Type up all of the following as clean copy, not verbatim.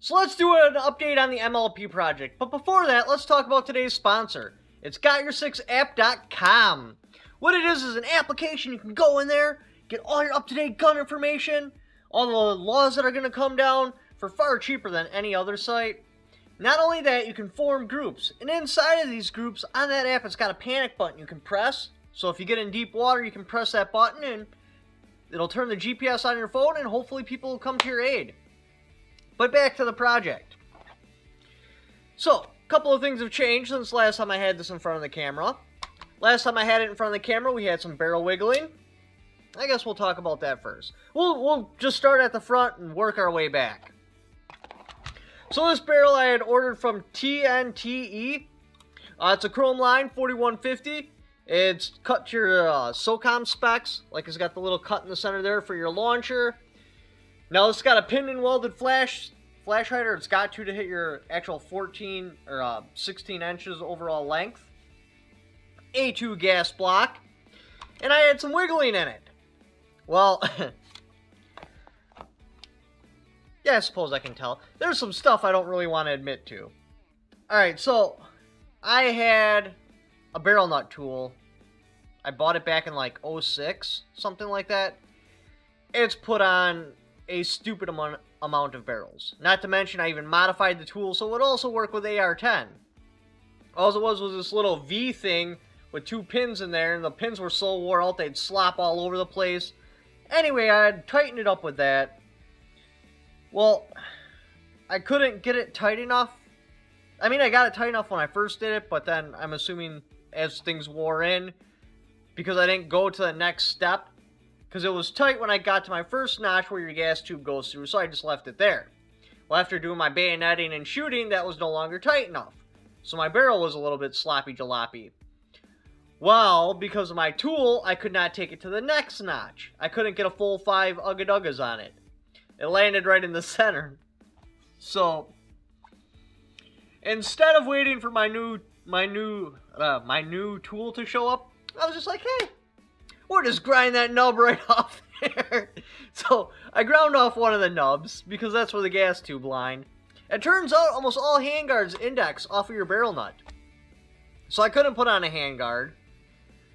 So let's do an update on the MLP project. But before that, let's talk about today's sponsor. It's GotYour6App.com. What it is an application. You can go in there, get all your up-to-date gun information, all the laws that are going to come down for far cheaper than any other site. Not only that, you can form groups. And inside of these groups, on that app, it's got a panic button you can press. So if you get in deep water, you can press that button and it'll turn the GPS on your phone and hopefully people will come to your aid. But back to the project. So, a couple of things have changed since last time I had this in front of the camera. Last time I had it in front of the camera, we had some barrel wiggling. I guess we'll talk about that first. We'll just start at the front and work our way back. So this barrel I had ordered from TNTE. It's a chrome line, 4150. It's cut to your SOCOM specs. Like it's got the little cut in the center there for your launcher. Now it's got a pin and welded flash hider. It's got to hit your actual 14 or 16 inches overall length. A2 gas block. And I had some wiggling in it. Well, yeah, I suppose I can tell. There's some stuff I don't really want to admit to. Alright, so I had a barrel nut tool. I bought it back in like 06, something like that. It's put on a stupid amount of barrels. Not to mention I even modified the tool so it would also work with AR-10. All it was this little V thing with 2 pins in there, and the pins were so wore out they'd slop all over the place. Anyway, I had tightened it up with that. Well, I couldn't get it tight enough. I mean, I got it tight enough when I first did it, but then I'm assuming as things wore in, because I didn't go to the next step, because it was tight when I got to my first notch where your gas tube goes through, so I just left it there. Well, after doing my bayoneting and shooting, that was no longer tight enough. So my barrel was a little bit sloppy jalopy. Well, because of my tool, I could not take it to the next notch. I couldn't get a full 5 ugga-duggas on it. It landed right in the center. So, instead of waiting for my new tool to show up, I was just like, hey, we'll just grind that nub right off there. So, I ground off one of the nubs, because that's where the gas tube lined. It turns out almost all handguards index off of your barrel nut. So I couldn't put on a handguard.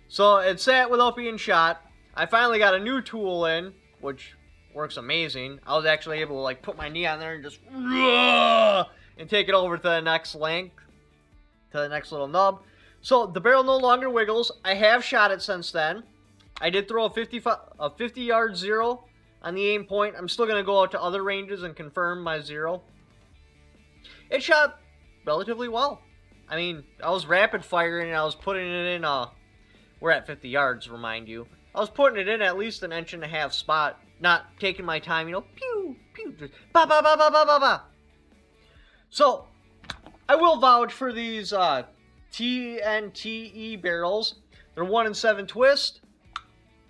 So it sat without being shot. I finally got a new tool in, which works amazing. I was actually able to like put my knee on there and just and take it over to the next length, to the next little nub. So the barrel no longer wiggles. I have shot it since then. I did throw a 50-yard zero on the aim point. I'm still going to go out to other ranges and confirm my zero. It shot relatively well. I mean, I was rapid firing and I was putting it in we're at 50 yards, remind you. I was putting it in at least an 1.5 inch spot, not taking my time, you know, pew, pew, just ba ba ba ba ba ba ba. So, I will vouch for these TNTE barrels. They're 1-in-7 twist.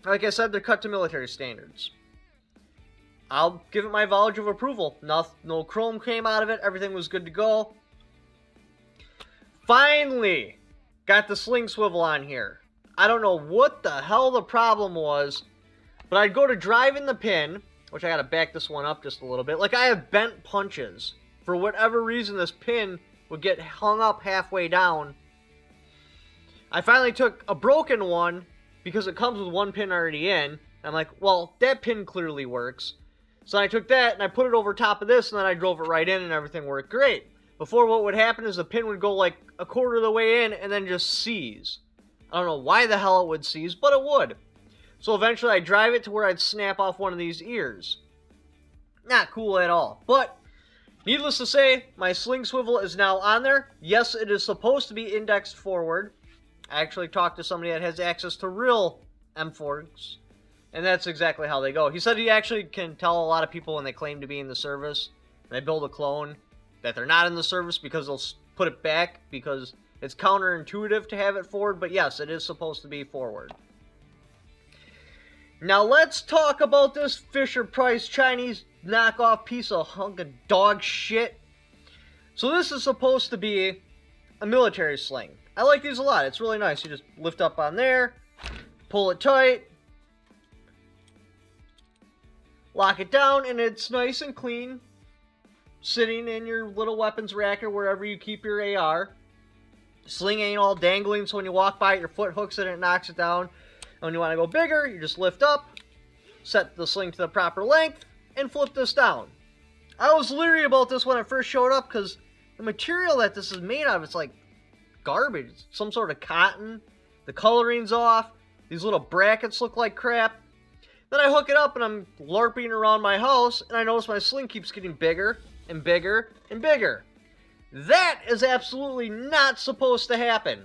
Like I said, they're cut to military standards. I'll give it my vouch of approval. No chrome came out of it. Everything was good to go. Finally, got the sling swivel on here. I don't know what the hell the problem was, but I'd go to drive in the pin, which I gotta back this one up just a little bit. Like I have bent punches. For whatever reason, this pin would get hung up halfway down. I finally took a broken one because it comes with one pin already in. I'm like, well, that pin clearly works. So I took that and I put it over top of this and then I drove it right in and everything worked great. Before, what would happen is the pin would go like a quarter of the way in and then just seize. I don't know why the hell it would seize, but it would. So eventually I'd drive it to where I'd snap off one of these ears. Not cool at all. But, needless to say, my sling swivel is now on there. Yes, it is supposed to be indexed forward. I actually talked to somebody that has access to real M4s. And that's exactly how they go. He said he actually can tell a lot of people when they claim to be in the service, and they build a clone, that they're not in the service because they'll put it back because it's counterintuitive to have it forward. But yes, it is supposed to be forward. Now let's talk about this Fisher-Price Chinese knockoff piece of hunk of dog shit. So this is supposed to be a military sling. I like these a lot. It's really nice. You just lift up on there, pull it tight, lock it down, and it's nice and clean. sitting in your little weapons rack or wherever you keep your AR. Sling ain't all dangling, so when you walk by it, your foot hooks it and it knocks it down. And when you want to go bigger, you just lift up, set the sling to the proper length, and flip this down. I was leery about this when it first showed up because the material that this is made of, it's like garbage. It's some sort of cotton. The coloring's off. These little brackets look like crap. Then I hook it up and I'm LARPing around my house, and I notice my sling keeps getting bigger and bigger and bigger. That is absolutely not supposed to happen.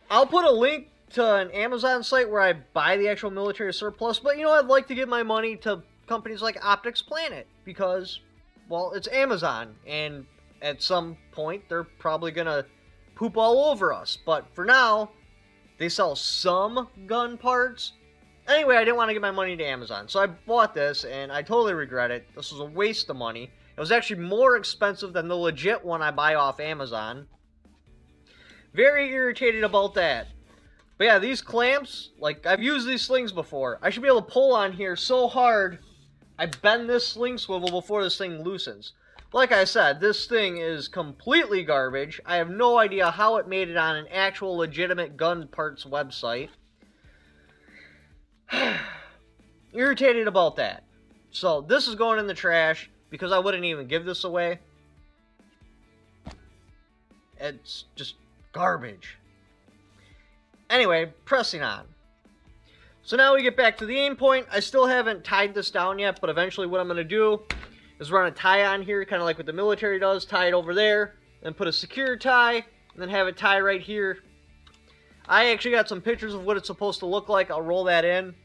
I'll put a link to an Amazon site where I buy the actual military surplus, but I'd like to give my money to companies like Optics Planet because, well, it's Amazon, and at some point they're probably gonna poop all over us. But for now, they sell some gun parts. Anyway, I didn't want to give my money to Amazon, so I bought this, and I totally regret it. This was a waste of money. It was actually more expensive than the legit one I buy off Amazon. Very irritated about that. But yeah, these clamps, like, I've used these slings before. I should be able to pull on here so hard, I bend this sling swivel before this thing loosens. Like I said, this thing is completely garbage. I have no idea how it made it on an actual legitimate gun parts website. Irritated about that. So this is going in the trash because I wouldn't even give this away. It's just garbage. Anyway, pressing on. So now we get back to the aim point. I still haven't tied this down yet, but eventually what I'm going to do is run a tie on here, kind of like what the military does. Tie it over there, then put a secure tie, and then have it tie right here. I actually got some pictures of what it's supposed to look like. I'll roll that in.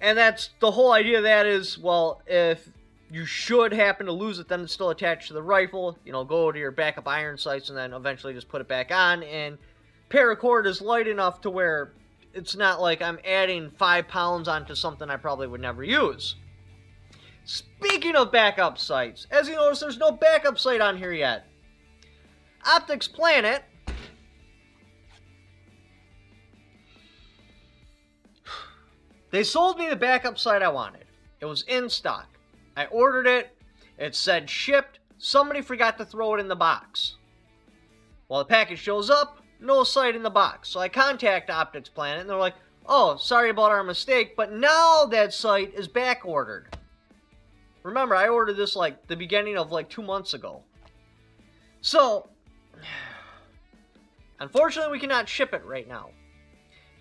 And that's the whole idea of that is, well, if you should happen to lose it, then it's still attached to the rifle. Go to your backup iron sights and then eventually just put it back on. And paracord is light enough to where it's not like I'm adding 5 pounds onto something I probably would never use. Speaking of backup sights, as you notice, there's no backup sight on here yet. Optics Planet they sold me the backup sight I wanted. It was in stock. I ordered it. It said shipped. Somebody forgot to throw it in the box. Well, the package shows up, no sight in the box. So I contact Optics Planet, and they're like, oh, sorry about our mistake, but now that sight is back ordered. Remember, I ordered this like the beginning of like 2 months ago. So, unfortunately, we cannot ship it right now.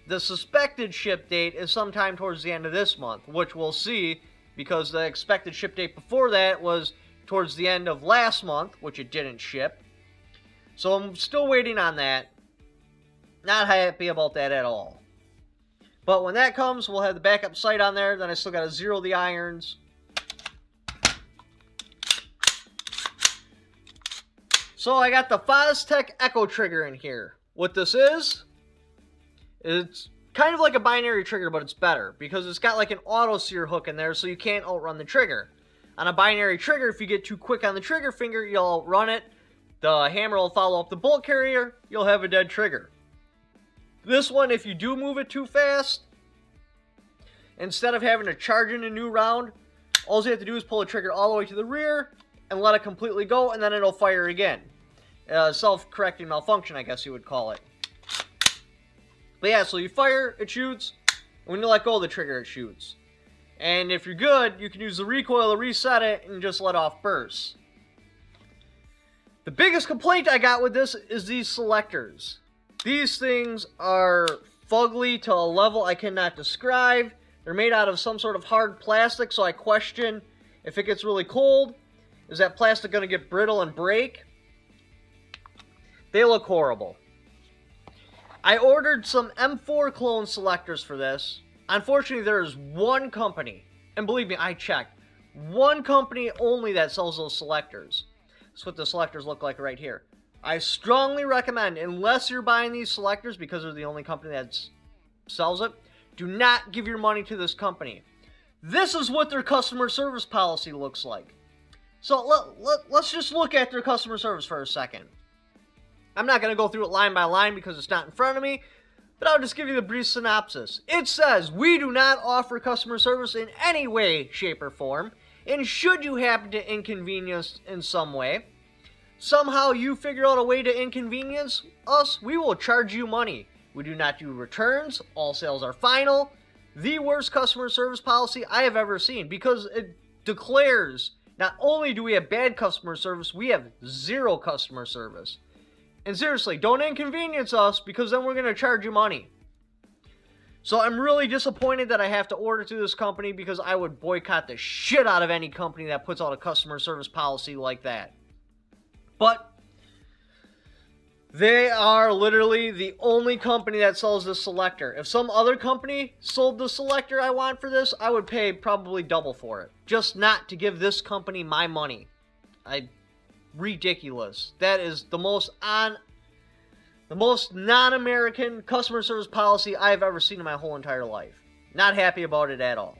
The suspected ship date is sometime towards the end of this month, which we'll see because the expected ship date before that was towards the end of last month, which it didn't ship. So I'm still waiting on that. Not happy about that at all. But when that comes, we'll have the backup sight on there. Then I still got to zero the irons. So I got the Foztech Echo trigger in here. What this is, it's kind of like a binary trigger, but it's better because it's got like an auto sear hook in there, so you can't outrun the trigger. On a binary trigger, if you get too quick on the trigger finger, you'll outrun it. The hammer will follow up the bolt carrier. You'll have a dead trigger. This one, if you do move it too fast, instead of having to charge in a new round, all you have to do is pull the trigger all the way to the rear and let it completely go, and then it'll fire again. Self-correcting malfunction, I guess you would call it. But yeah, so you fire, it shoots. And when you let go of the trigger, it shoots. And if you're good, you can use the recoil to reset it and just let off bursts. The biggest complaint I got with this is these selectors. These things are fugly to a level I cannot describe. They're made out of some sort of hard plastic, so I question if it gets really cold, is that plastic going to get brittle and break? They look horrible. I ordered some M4 clone selectors for this. Unfortunately, there is one company, and believe me, I checked, one company only that sells those selectors. That's what the selectors look like right here. I strongly recommend, unless you're buying these selectors because they're the only company that sells it, do not give your money to this company. This is what their customer service policy looks like. So let's just look at their customer service for a second. I'm not going to go through it line by line because it's not in front of me, but I'll just give you the brief synopsis. It says, we do not offer customer service in any way, shape, or form. And should you happen to inconvenience in some way, somehow you figure out a way to inconvenience us, we will charge you money. We do not do returns. All sales are final. The worst customer service policy I have ever seen, because it declares not only do we have bad customer service, we have zero customer service. And seriously, don't inconvenience us, because then we're going to charge you money. So I'm really disappointed that I have to order through this company, because I would boycott the shit out of any company that puts out a customer service policy like that. But they are literally the only company that sells this selector. If some other company sold the selector I want for this, I would pay probably double for it. Just not to give this company my money. Ridiculous. That is the most non-American customer service policy I've ever seen in my whole entire life. Not happy about it at all.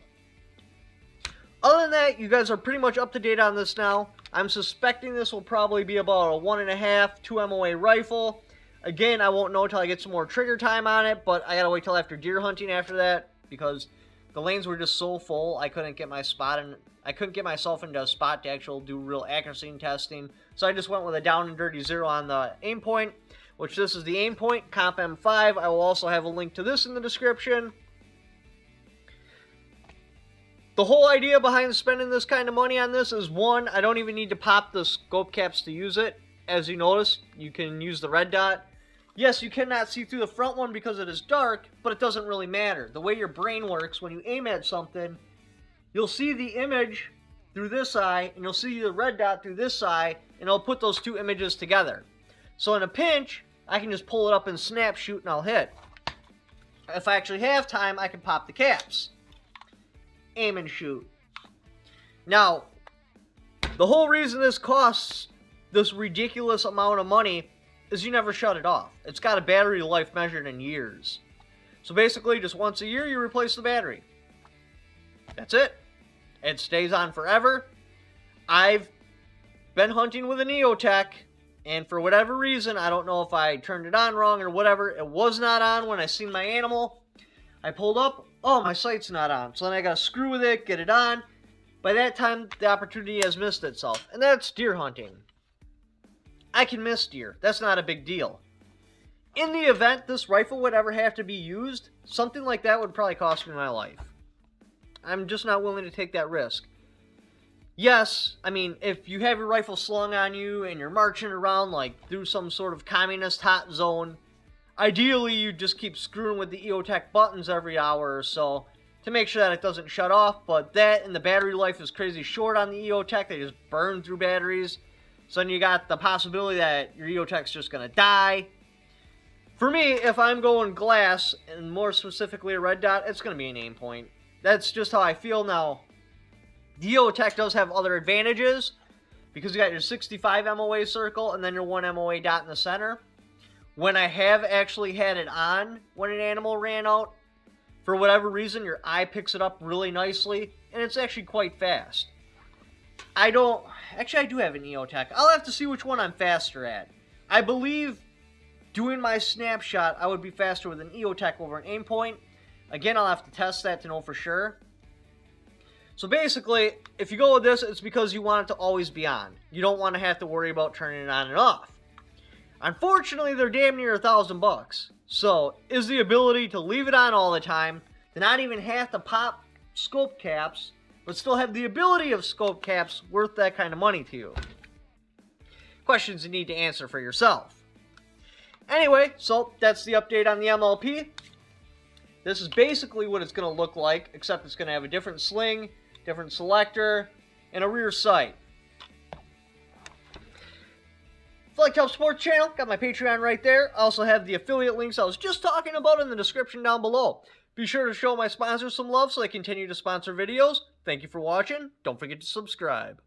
Other than that, you guys are pretty much up to date on this now. I'm suspecting this will probably be about a 1.5, 2 MOA rifle. Again, I won't know until I get some more trigger time on it, but I gotta wait till after deer hunting after that, because the lanes were just so full, I couldn't get my spot, and I couldn't get myself into a spot to actually do real accuracy testing. So I just went with a down and dirty 0 on the aim point, which this is the aim point, Comp M5. I will also have a link to this in the description. The whole idea behind spending this kind of money on this is, one, I don't even need to pop the scope caps to use it. As you notice, you can use the red dot. Yes, you cannot see through the front one because it is dark, but it doesn't really matter. The way your brain works, when you aim at something, you'll see the image through this eye, and you'll see the red dot through this eye, and it'll put those two images together. So in a pinch, I can just pull it up and snap shoot, and I'll hit. If I actually have time, I can pop the caps. Aim and shoot. Now, the whole reason this costs this ridiculous amount of money is you never shut it off. It's got a battery life measured in years. So basically, just once a year, you replace the battery. That's it. It stays on forever. I've been hunting with an EOTech, and for whatever reason, I don't know if I turned it on wrong or whatever, it was not on when I seen my animal. I pulled up, oh, my sight's not on. So then I gotta screw with it, get it on. By that time, the opportunity has missed itself. And that's deer hunting. I can miss deer. That's not a big deal. In the event this rifle would ever have to be used, something like that would probably cost me my life. I'm just not willing to take that risk. Yes, I mean, if you have your rifle slung on you and you're marching around like through some sort of communist hot zone, ideally, you just keep screwing with the EOTech buttons every hour or so to make sure that it doesn't shut off, but that and the battery life is crazy short on the EOTech. They just burn through batteries. So then you got the possibility that your EOTech's just going to die. For me, if I'm going glass, and more specifically a red dot, it's going to be an aim point. That's just how I feel now. The EOTech does have other advantages, because you got your 65 MOA circle and then your 1 MOA dot in the center. When I have actually had it on when an animal ran out, for whatever reason, your eye picks it up really nicely, and it's actually quite fast. I do have an EOTech. I'll have to see which one I'm faster at. I believe doing my snapshot, I would be faster with an EOTech over an aim point. Again, I'll have to test that to know for sure. So basically, if you go with this, it's because you want it to always be on. You don't want to have to worry about turning it on and off. Unfortunately, they're damn near $1,000. So, is the ability to leave it on all the time, to not even have to pop scope caps, but still have the ability of scope caps worth that kind of money to you? Questions you need to answer for yourself. Anyway, so that's the update on the MLP. This is basically what it's going to look like, except it's going to have a different sling, different selector, and a rear sight. If you like to help support the channel, got my Patreon right there. I also have the affiliate links I was just talking about in the description down below. Be sure to show my sponsors some love so they continue to sponsor videos. Thank you for watching. Don't forget to subscribe.